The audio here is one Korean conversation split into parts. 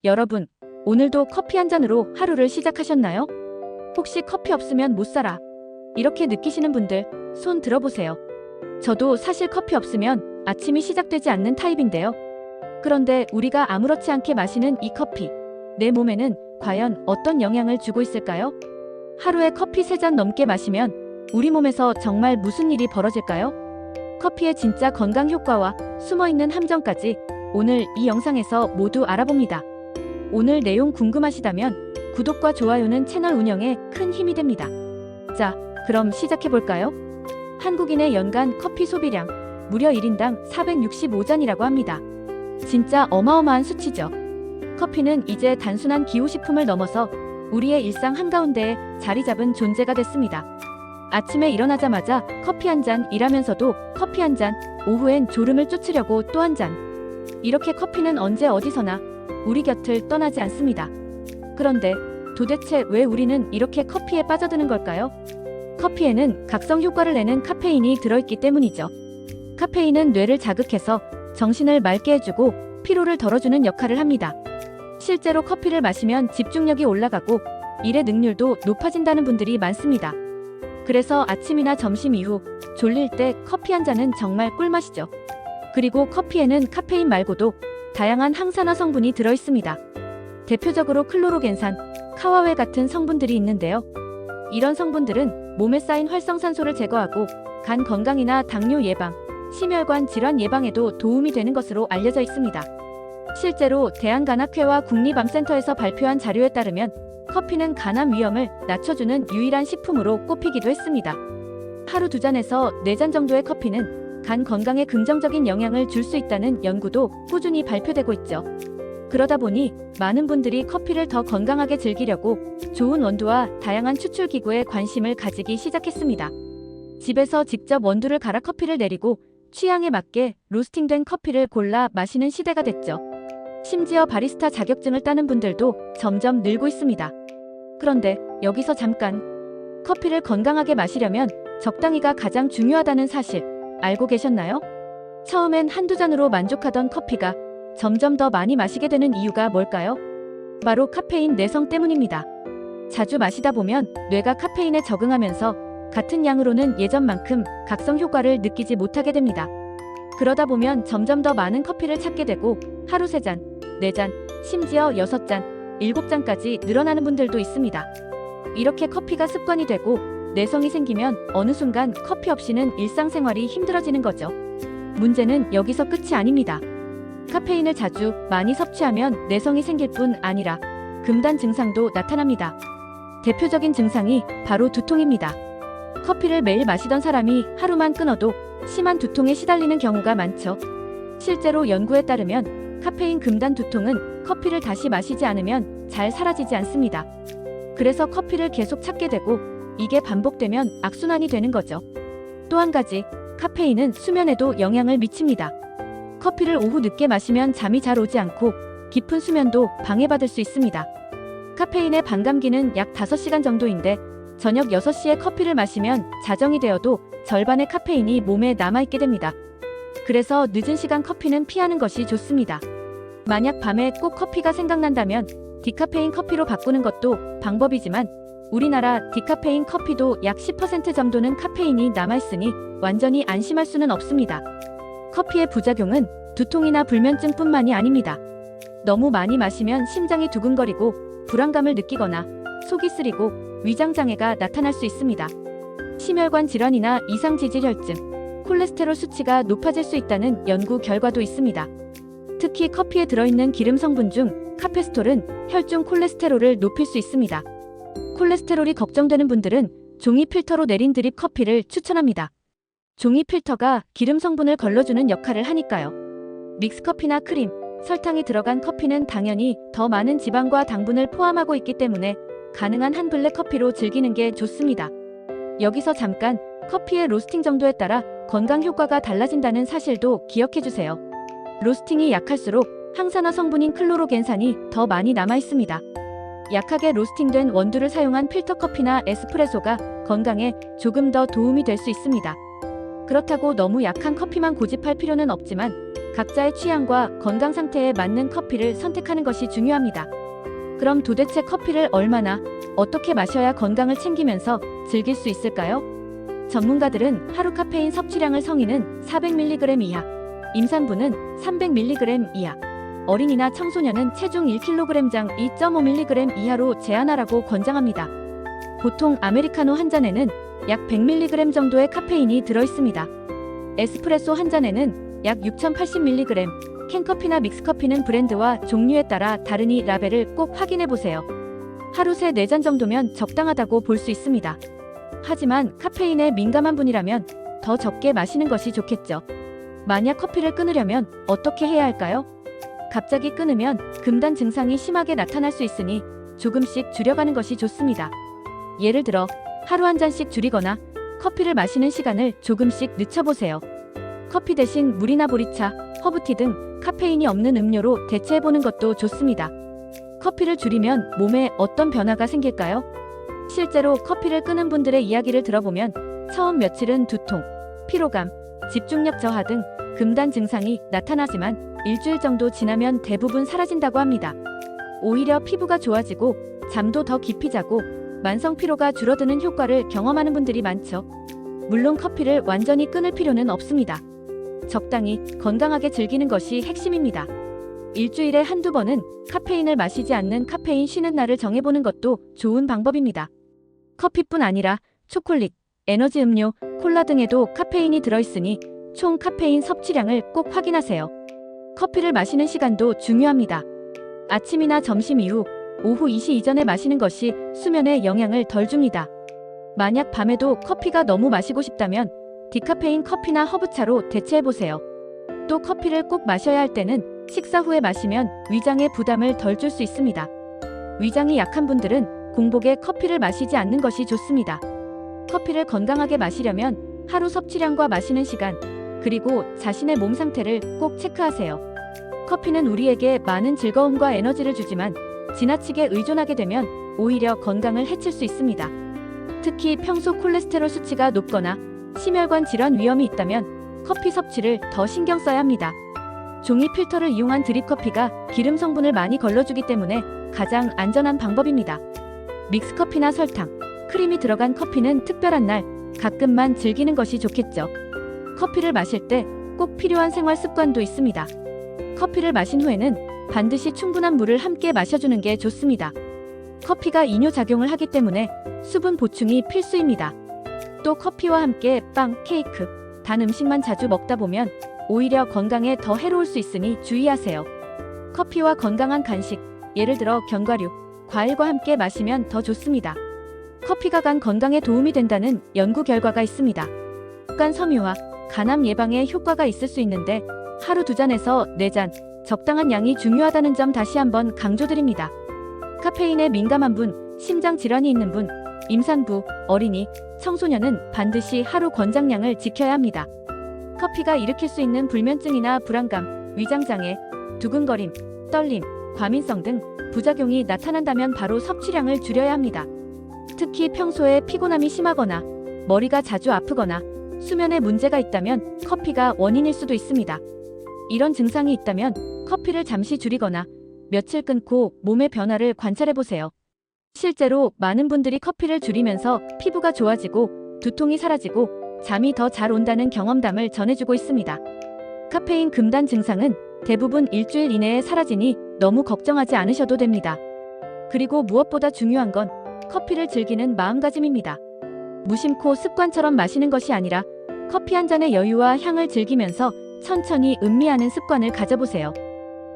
여러분, 오늘도 커피 한 잔으로 하루를 시작하셨나요? 혹시 커피 없으면 못 살아. 이렇게 느끼시는 분들, 손 들어보세요. 저도 사실 커피 없으면 아침이 시작되지 않는 타입인데요. 그런데 우리가 아무렇지 않게 마시는 이 커피, 내 몸에는 과연 어떤 영향을 주고 있을까요? 하루에 커피 3잔 넘게 마시면 우리 몸에서 정말 무슨 일이 벌어질까요? 커피의 진짜 건강 효과와 숨어있는 함정까지 오늘 이 영상에서 모두 알아봅니다. 오늘 내용 궁금하시다면 구독과 좋아요는 채널 운영에 큰 힘이 됩니다. 자, 그럼 시작해볼까요? 한국인의 연간 커피 소비량 무려 1인당 465잔이라고 합니다. 진짜 어마어마한 수치죠. 커피는 이제 단순한 기호식품을 넘어서 우리의 일상 한가운데에 자리 잡은 존재가 됐습니다. 아침에 일어나자마자 커피 한 잔이라면서도 커피 한 잔, 오후엔 졸음을 쫓으려고 또 한 잔. 이렇게 커피는 언제 어디서나 우리 곁을 떠나지 않습니다. 그런데 도대체 왜 우리는 이렇게 커피에 빠져드는 걸까요? 커피에는 각성 효과를 내는 카페인이 들어있기 때문이죠. 카페인은 뇌를 자극해서 정신을 맑게 해주고 피로를 덜어주는 역할을 합니다. 실제로 커피를 마시면 집중력이 올라가고 일의 능률도 높아진다는 분들이 많습니다. 그래서 아침이나 점심 이후 졸릴 때 커피 한 잔은 정말 꿀맛이죠. 그리고 커피에는 카페인 말고도 다양한 항산화 성분이 들어있습니다. 대표적으로 클로로겐산, 카와회 같은 성분들이 있는데요. 이런 성분들은 몸에 쌓인 활성산소를 제거하고 간 건강이나 당뇨 예방, 심혈관 질환 예방에도 도움이 되는 것으로 알려져 있습니다. 실제로 대한간학회와 국립암센터에서 발표한 자료에 따르면 커피는 간암 위험을 낮춰주는 유일한 식품으로 꼽히기도 했습니다. 하루 2잔에서 4잔 정도의 커피는 간 건강에 긍정적인 영향을 줄 수 있다는 연구도 꾸준히 발표되고 있죠. 그러다 보니 많은 분들이 커피를 더 건강하게 즐기려고 좋은 원두와 다양한 추출기구에 관심을 가지기 시작했습니다. 집에서 직접 원두를 갈아 커피를 내리고 취향에 맞게 로스팅된 커피를 골라 마시는 시대가 됐죠. 심지어 바리스타 자격증을 따는 분들도 점점 늘고 있습니다. 그런데 여기서 잠깐, 커피를 건강하게 마시려면 적당히가 가장 중요하다는 사실 알고 계셨나요? 처음엔 한두 잔으로 만족하던 커피가 점점 더 많이 마시게 되는 이유가 뭘까요? 바로 카페인 내성 때문입니다. 자주 마시다 보면 뇌가 카페인에 적응하면서 같은 양으로는 예전만큼 각성 효과를 느끼지 못하게 됩니다. 그러다 보면 점점 더 많은 커피를 찾게 되고 하루 3잔, 4잔, 심지어 6잔, 7잔까지 늘어나는 분들도 있습니다. 이렇게 커피가 습관이 되고 내성이 생기면 어느 순간 커피 없이는 일상생활이 힘들어지는 거죠. 문제는 여기서 끝이 아닙니다. 카페인을 자주 많이 섭취하면 내성이 생길 뿐 아니라 금단 증상도 나타납니다. 대표적인 증상이 바로 두통입니다. 커피를 매일 마시던 사람이 하루만 끊어도 심한 두통에 시달리는 경우가 많죠. 실제로 연구에 따르면 카페인 금단 두통은 커피를 다시 마시지 않으면 잘 사라지지 않습니다. 그래서 커피를 계속 찾게 되고 이게 반복되면 악순환이 되는 거죠. 또 한 가지, 카페인은 수면에도 영향을 미칩니다. 커피를 오후 늦게 마시면 잠이 잘 오지 않고 깊은 수면도 방해받을 수 있습니다. 카페인의 반감기는 약 5시간 정도인데 저녁 6시에 커피를 마시면 자정이 되어도 절반의 카페인이 몸에 남아있게 됩니다. 그래서 늦은 시간 커피는 피하는 것이 좋습니다. 만약 밤에 꼭 커피가 생각난다면 디카페인 커피로 바꾸는 것도 방법이지만 우리나라 디카페인 커피도 약 10% 정도는 카페인이 남아있으니 완전히 안심할 수는 없습니다. 커피의 부작용은 두통이나 불면증뿐만이 아닙니다. 너무 많이 마시면 심장이 두근거리고 불안감을 느끼거나 속이 쓰리고 위장장애가 나타날 수 있습니다. 심혈관 질환이나 이상지질혈증, 콜레스테롤 수치가 높아질 수 있다는 연구 결과도 있습니다. 특히 커피에 들어있는 기름 성분 중 카페스톨은 혈중 콜레스테롤을 높일 수 있습니다. 콜레스테롤이 걱정되는 분들은 종이 필터로 내린 드립 커피를 추천합니다. 종이 필터가 기름 성분을 걸러주는 역할을 하니까요. 믹스커피나 크림, 설탕이 들어간 커피는 당연히 더 많은 지방과 당분을 포함하고 있기 때문에 가능한 한 블랙 커피로 즐기는 게 좋습니다. 여기서 잠깐, 커피의 로스팅 정도에 따라 건강 효과가 달라진다는 사실도 기억해주세요. 로스팅이 약할수록 항산화 성분인 클로로겐산이 더 많이 남아있습니다. 약하게 로스팅된 원두를 사용한 필터 커피나 에스프레소가 건강에 조금 더 도움이 될 수 있습니다. 그렇다고 너무 약한 커피만 고집할 필요는 없지만 각자의 취향과 건강 상태에 맞는 커피를 선택하는 것이 중요합니다. 그럼 도대체 커피를 얼마나, 어떻게 마셔야 건강을 챙기면서 즐길 수 있을까요? 전문가들은 하루 카페인 섭취량을 성인은 400mg 이하, 임산부는 300mg 이하, 어린이나 청소년은 체중 1kg당 2.5mg 이하로 제한하라고 권장합니다. 보통 아메리카노 한 잔에는 약 100mg 정도의 카페인이 들어있습니다. 에스프레소 한 잔에는 약 6080mg, 캔커피나 믹스커피는 브랜드와 종류에 따라 다르니 라벨을 꼭 확인해보세요. 하루 3-4잔 정도면 적당하다고 볼 수 있습니다. 하지만 카페인에 민감한 분이라면 더 적게 마시는 것이 좋겠죠. 만약 커피를 끊으려면 어떻게 해야 할까요? 갑자기 끊으면 금단 증상이 심하게 나타날 수 있으니 조금씩 줄여가는 것이 좋습니다. 예를 들어 하루 한 잔씩 줄이거나 커피를 마시는 시간을 조금씩 늦춰보세요. 커피 대신 물이나 보리차, 허브티 등 카페인이 없는 음료로 대체해보는 것도 좋습니다. 커피를 줄이면 몸에 어떤 변화가 생길까요? 실제로 커피를 끊은 분들의 이야기를 들어보면 처음 며칠은 두통, 피로감, 집중력 저하 등 금단 증상이 나타나지만 일주일 정도 지나면 대부분 사라진다고 합니다. 오히려 피부가 좋아지고 잠도 더 깊이 자고 만성 피로가 줄어드는 효과를 경험하는 분들이 많죠. 물론 커피를 완전히 끊을 필요는 없습니다. 적당히 건강하게 즐기는 것이 핵심입니다. 일주일에 한두 번은 카페인을 마시지 않는 카페인 쉬는 날을 정해보는 것도 좋은 방법입니다. 커피뿐 아니라 초콜릿, 에너지 음료, 콜라 등에도 카페인이 들어있으니 총 카페인 섭취량을 꼭 확인하세요. 커피를 마시는 시간도 중요합니다. 아침이나 점심 이후, 오후 2시 이전에 마시는 것이 수면에 영향을 덜 줍니다. 만약 밤에도 커피가 너무 마시고 싶다면 디카페인 커피나 허브차로 대체해보세요. 또 커피를 꼭 마셔야 할 때는 식사 후에 마시면 위장에 부담을 덜 줄 수 있습니다. 위장이 약한 분들은 공복에 커피를 마시지 않는 것이 좋습니다. 커피를 건강하게 마시려면 하루 섭취량과 마시는 시간, 그리고 자신의 몸 상태를 꼭 체크하세요. 커피는 우리에게 많은 즐거움과 에너지를 주지만 지나치게 의존하게 되면 오히려 건강을 해칠 수 있습니다. 특히 평소 콜레스테롤 수치가 높거나 심혈관 질환 위험이 있다면 커피 섭취를 더 신경 써야 합니다. 종이 필터를 이용한 드립커피가 기름 성분을 많이 걸러주기 때문에 가장 안전한 방법입니다. 믹스커피나 설탕, 크림이 들어간 커피는 특별한 날, 가끔만 즐기는 것이 좋겠죠. 커피를 마실 때 꼭 필요한 생활 습관도 있습니다. 커피를 마신 후에는 반드시 충분한 물을 함께 마셔주는 게 좋습니다. 커피가 이뇨작용을 하기 때문에 수분 보충이 필수입니다. 또 커피와 함께 빵, 케이크, 단 음식만 자주 먹다 보면 오히려 건강에 더 해로울 수 있으니 주의하세요. 커피와 건강한 간식, 예를 들어 견과류, 과일과 함께 마시면 더 좋습니다. 커피가 간 건강에 도움이 된다는 연구 결과가 있습니다. 간 섬유와 간암 예방에 효과가 있을 수 있는데 하루 2잔에서 4잔, 적당한 양이 중요하다는 점 다시 한번 강조드립니다. 카페인에 민감한 분, 심장 질환이 있는 분, 임산부, 어린이, 청소년은 반드시 하루 권장량을 지켜야 합니다. 커피가 일으킬 수 있는 불면증이나 불안감, 위장장애, 두근거림, 떨림, 과민성 등 부작용이 나타난다면 바로 섭취량을 줄여야 합니다. 특히 평소에 피곤함이 심하거나 머리가 자주 아프거나 수면에 문제가 있다면 커피가 원인일 수도 있습니다. 이런 증상이 있다면 커피를 잠시 줄이거나 며칠 끊고 몸의 변화를 관찰해보세요. 실제로 많은 분들이 커피를 줄이면서 피부가 좋아지고 두통이 사라지고 잠이 더 잘 온다는 경험담을 전해주고 있습니다. 카페인 금단 증상은 대부분 일주일 이내에 사라지니 너무 걱정하지 않으셔도 됩니다. 그리고 무엇보다 중요한 건 커피를 즐기는 마음가짐입니다. 무심코 습관처럼 마시는 것이 아니라 커피 한 잔의 여유와 향을 즐기면서 천천히 음미하는 습관을 가져보세요.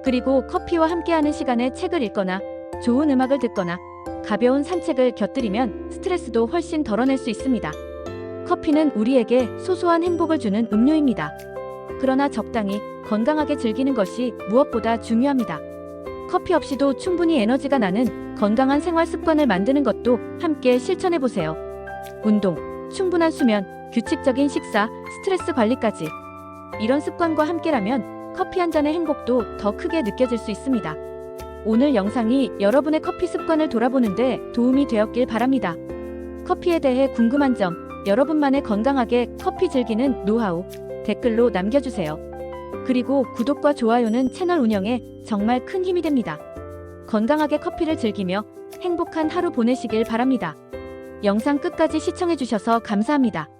그리고 커피와 함께하는 시간에 책을 읽거나 좋은 음악을 듣거나 가벼운 산책을 곁들이면 스트레스도 훨씬 덜어낼 수 있습니다. 커피는 우리에게 소소한 행복을 주는 음료입니다. 그러나 적당히 건강하게 즐기는 것이 무엇보다 중요합니다. 커피 없이도 충분히 에너지가 나는 건강한 생활 습관을 만드는 것도 함께 실천해보세요. 운동, 충분한 수면, 규칙적인 식사, 스트레스 관리까지. 이런 습관과 함께라면 커피 한 잔의 행복도 더 크게 느껴질 수 있습니다. 오늘 영상이 여러분의 커피 습관을 돌아보는데 도움이 되었길 바랍니다. 커피에 대해 궁금한 점, 여러분만의 건강하게 커피 즐기는 노하우 댓글로 남겨주세요. 그리고 구독과 좋아요는 채널 운영에 정말 큰 힘이 됩니다. 건강하게 커피를 즐기며 행복한 하루 보내시길 바랍니다. 영상 끝까지 시청해주셔서 감사합니다.